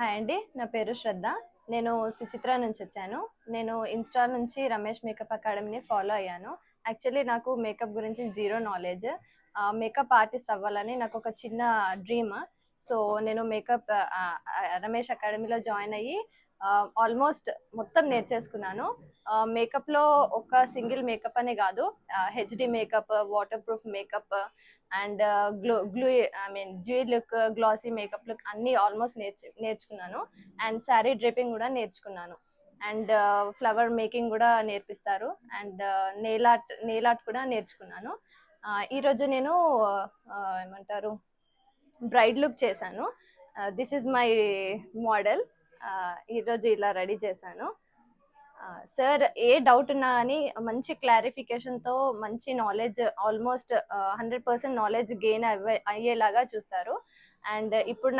Hi అండి. నా పేరు శ్రద్ధ. నేను సుచిత్ర నుంచి వచ్చాను. నేను ఇన్‌స్టా నుంచి రమేష్ మేకప్ అకాడమీని ఫాలో అయ్యాను. యాక్చువల్లీ నాకు మేకప్ గురించి జీరో నాలెడ్జ్. మేకప్ ఆర్టిస్ట్ అవ్వాలని నాకొక చిన్న డ్రీమ్. సో, నేను మేకప్ రమేష్ అకాడమీలో జాయిన్ అయ్యి ఆల్మోస్ట్ మొత్తం నేర్చేసుకున్నాను. మేకప్‌లో ఒక సింగిల్ మేకప్ అనే గాదు. HD makeup, waterproof makeup and glue dual look, glossy makeup look అన్నీ ఆల్మోస్ట్ నేర్చుకున్నాను. అండ్ శారీ డ్రేపింగ్ కూడా నేర్చుకున్నాను. అండ్ ఫ్లవర్ మేకింగ్ కూడా నేర్పిస్తారు. అండ్ నెయిల్ ఆర్ట్ కూడా నేర్చుకున్నాను. ఈరోజు నేను ఏమంటారు బ్రైడ్ లుక్ చేశాను. This is my model. ఈరోజు ఇలా రెడీ చేశాను. సార్ ఏ డౌట్ ఉన్నా కానీ మంచి క్లారిఫికేషన్తో మంచి నాలెడ్జ్ ఆల్మోస్ట్ 100% నాలెడ్జ్ గెయిన్ అయ్యేలాగా చూస్తారు. అండ్ ఇప్పుడు